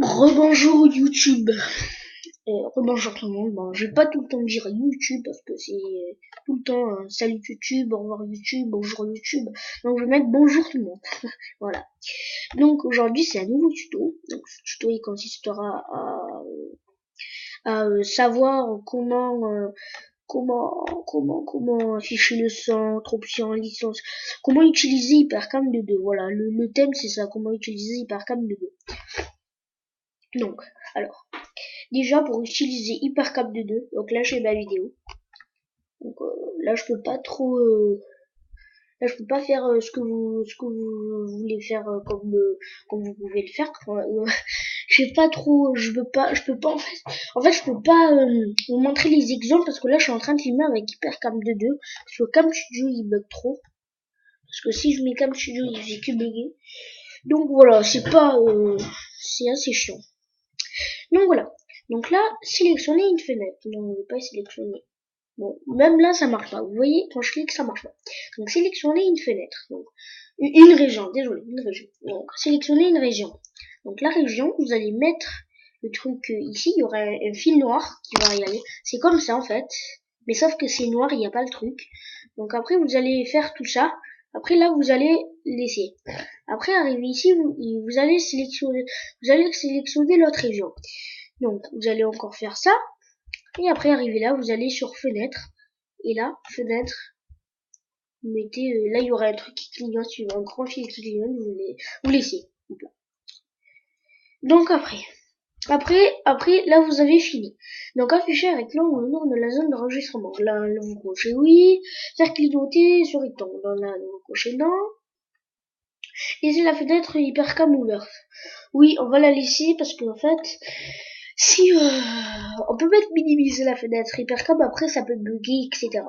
Rebonjour YouTube. Rebonjour tout le monde. Bon, je vais pas tout le temps dire YouTube parce que c'est tout le temps salut YouTube, au revoir YouTube, bonjour YouTube. Donc je vais mettre bonjour tout le monde. Voilà. Donc aujourd'hui c'est un nouveau tuto. Donc ce tuto il consistera à savoir comment afficher le centre, option, licence, comment utiliser Hypercam de 2. Voilà, le thème c'est ça, comment utiliser Hypercam de 2. Donc, alors. Déjà pour utiliser Hypercam de 2, donc là j'ai ma vidéo. Donc là je peux pas trop là je peux pas faire ce que vous voulez faire comme vous pouvez le faire. Je sais pas trop, je peux pas en fait je peux pas vous montrer les exemples parce que là je suis en train de filmer avec Hypercam de 2 parce que Cam Studio il bug trop. Parce que si je mets Cam Studio il fait que bugger. Donc voilà, c'est assez chiant. Donc voilà. Donc là, sélectionnez une fenêtre. Non, on ne veut pas sélectionner. Bon, même là, ça marche pas. Vous voyez, quand je clique, ça marche pas. Donc sélectionnez une fenêtre. Donc, une région, désolé, une région. Donc, sélectionnez une région. Donc la région, vous allez mettre le truc ici, il y aura un fil noir qui va y aller. C'est comme ça en fait. Mais sauf que c'est noir, il n'y a pas le truc. Donc après, vous allez faire tout ça. Après là, vous allez laisser. Après, arriver ici, vous allez sélectionner l'autre région. Donc, vous allez encore faire ça. Et après, arriver là, vous allez sur fenêtre. Et là, fenêtre, vous mettez, là, il y aura un truc qui clignote, un grand fil qui clignote, vous laissez. Donc après, là, vous avez fini. Donc, afficher avec l'angle ou le nom de la zone d'enregistrement. Là, vous cochez oui. Faire clignoter sur rectangle. Là, vous cochez non. Laissez la fenêtre Hypercam ouverte. Oui, on va la laisser parce qu'en fait, si on peut mettre minimiser la fenêtre Hypercam, après ça peut bugger, etc.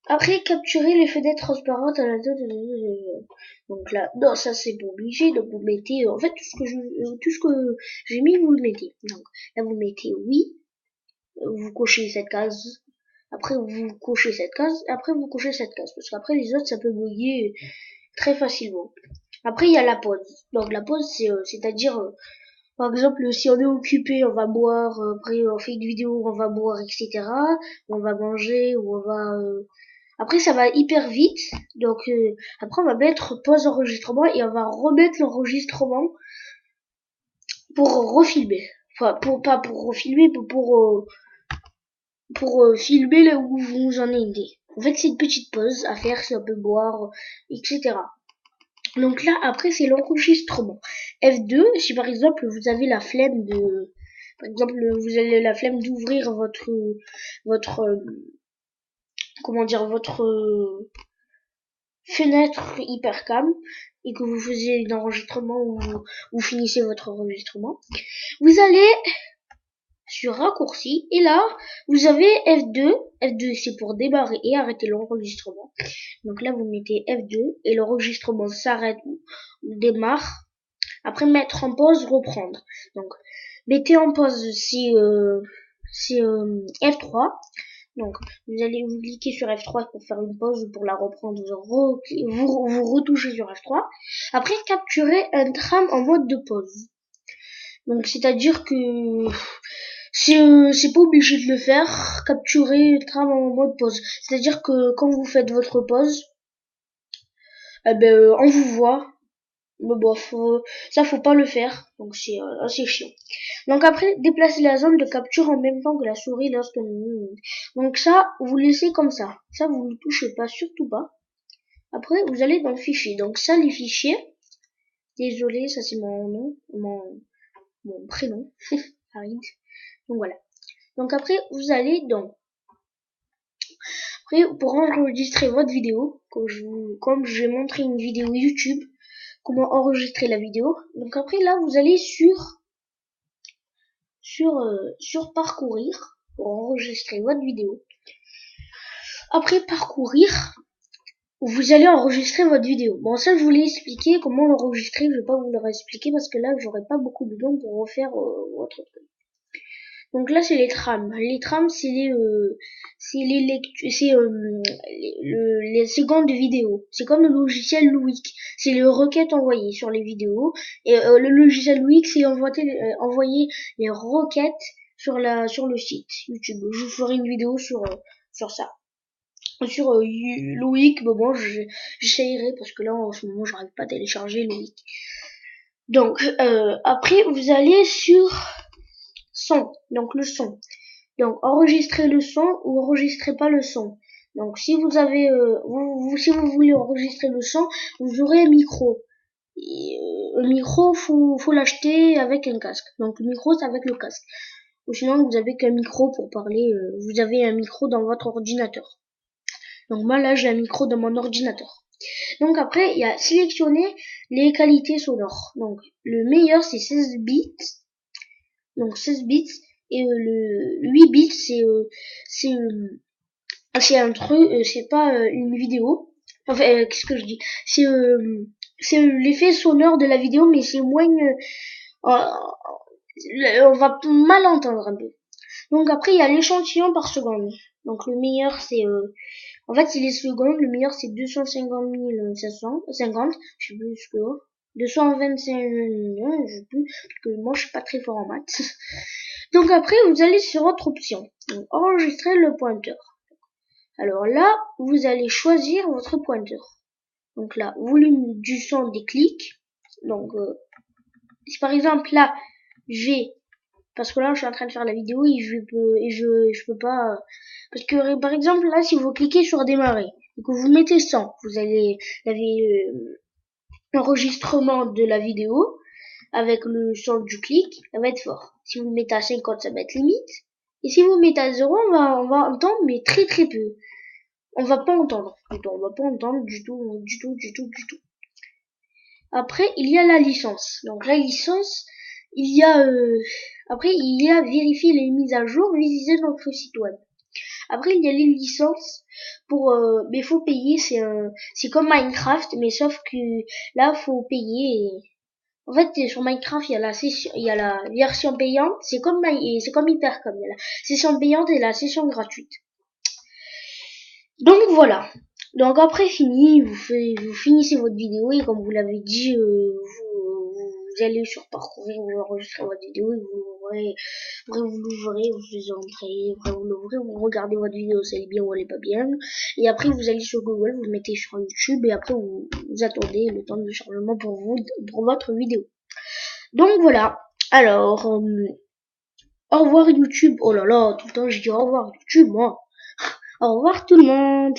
Après, capturer les fenêtres transparentes à la zone de... Donc là, non, ça c'est pas obligé. Donc vous mettez, en fait, tout ce que j'ai mis, vous le mettez. Donc là, vous mettez oui. Vous cochez cette case. Après, vous cochez cette case. Après, vous cochez cette case. Parce qu'après, les autres, ça peut bugger très facilement. Après, il y a la pause. Donc la pause, c'est-à-dire, par exemple, si on est occupé, on va boire. Après, on fait une vidéo, on va boire, etc. On va manger, ou on va... Après, ça va hyper vite. Donc, après, on va mettre pause enregistrement et on va remettre l'enregistrement pour refilmer. Enfin, pas pour refilmer, mais pour filmer là où vous en êtes. En fait, c'est une petite pause à faire si on peut boire, etc. Donc là, après, c'est l'enregistrement. F2, si par exemple, vous avez la flemme de... Par exemple, vous avez la flemme d'ouvrir votre, comment dire, votre fenêtre Hypercam et que vous faisiez un enregistrement ou vous finissez votre enregistrement, vous allez sur raccourci et là vous avez F2. F2 c'est pour démarrer et arrêter l'enregistrement. Donc là vous mettez F2 et l'enregistrement s'arrête ou démarre. Après mettre en pause, reprendre. Donc mettez en pause c'est F3. Donc, vous allez vous cliquer sur F3 pour faire une pause ou pour la reprendre. Vous retouchez sur F3. Après, capturez un tram en mode de pause. Donc, c'est-à-dire que c'est pas obligé de le faire. Capturer un tram en mode pause. C'est-à-dire que quand vous faites votre pause, on vous voit. Mais bon, ça faut pas le faire. Donc, c'est assez chiant. Donc après, déplacez la zone de capture en même temps que la souris lorsque donc ça, vous laissez comme ça. Ça, vous ne touchez pas, surtout pas. Après, vous allez dans le fichier. Donc ça, les fichiers. Désolé, ça c'est mon nom, mon prénom. Farid. Donc voilà. Donc après, vous allez dans... Après, pour enregistrer votre vidéo, comme je vais montrer une vidéo YouTube, comment enregistrer la vidéo. Donc après, là, vous allez sur parcourir pour enregistrer votre vidéo. Après parcourir, vous allez enregistrer votre vidéo. Bon, ça je voulais expliquer comment l'enregistrer. Je vais pas vous le réexpliquer parce que là j'aurais pas beaucoup de temps pour refaire votre truc. Donc là, c'est les trames. Les trames, c'est les secondes de vidéo. C'est comme le logiciel Loic. C'est les requêtes envoyées sur les vidéos. Et le logiciel Loic, c'est envoyer les requêtes sur le site YouTube. Je vous ferai une vidéo sur ça. Sur Loic, bon, j'essayerai parce que là, en ce moment, j'arrive pas à télécharger Loic. Donc, après, vous allez sur son, donc le son. Donc, enregistrez le son ou enregistrez pas le son. Donc, si vous avez, si vous voulez enregistrer le son, vous aurez un micro. Et, le micro, faut l'acheter avec un casque. Donc, le micro, c'est avec le casque. Ou sinon, vous avez qu'un micro pour parler. Vous avez un micro dans votre ordinateur. Donc, moi, là, j'ai un micro dans mon ordinateur. Donc, après, il y a sélectionner les qualités sonores. Donc, le meilleur, c'est 16 bits. Donc, 16 bits. Et le 8 bits, c'est un truc, c'est pas une vidéo. Enfin, qu'est-ce que je dis? C'est l'effet sonore de la vidéo, mais c'est moins, on va mal entendre un peu. Donc après, il y a l'échantillon par seconde. Donc le meilleur, c'est, en fait, c'est les secondes. Le meilleur, c'est 250 550. Je sais plus ce que. 225, je sais plus, parce que moi, je suis pas très fort en maths. Donc après, vous allez sur autre option. Donc, enregistrer le pointeur. Alors là, vous allez choisir votre pointeur. Donc là, volume du son des clics. Donc, si par exemple là, parce que là, je suis en train de faire la vidéo et je peux pas, parce que par exemple là, si vous cliquez sur démarrer et que vous mettez 100, vous allez l'enregistrement de la vidéo avec le son du clic, ça va être fort. Si vous le mettez à 50, ça va être limite. Et si vous le mettez à 0, on va entendre, mais très très peu. On va pas entendre. On va pas entendre du tout. Après, il y a la licence. Donc la licence, après il y a vérifier les mises à jour, visiter notre site web. Après il y a les licences mais faut payer. C'est comme Minecraft, mais sauf que là faut payer. En fait, sur Minecraft, il y a la version payante. C'est comme Hypercom. Il y a la session payante et la session gratuite. Donc voilà. Donc après vous finissez votre vidéo et comme vous l'avez dit, vous allez sur parcourir, vous enregistrez votre vidéo et vous l'ouvrez, vous entrez, après vous l'ouvrez, vous regardez votre vidéo si elle est bien ou elle est pas bien. Et après vous allez sur Google, vous le mettez sur YouTube et après vous attendez le temps de chargement pour votre vidéo. Donc voilà. Alors, au revoir YouTube. Oh là là, tout le temps je dis au revoir YouTube, moi. Au revoir tout le monde.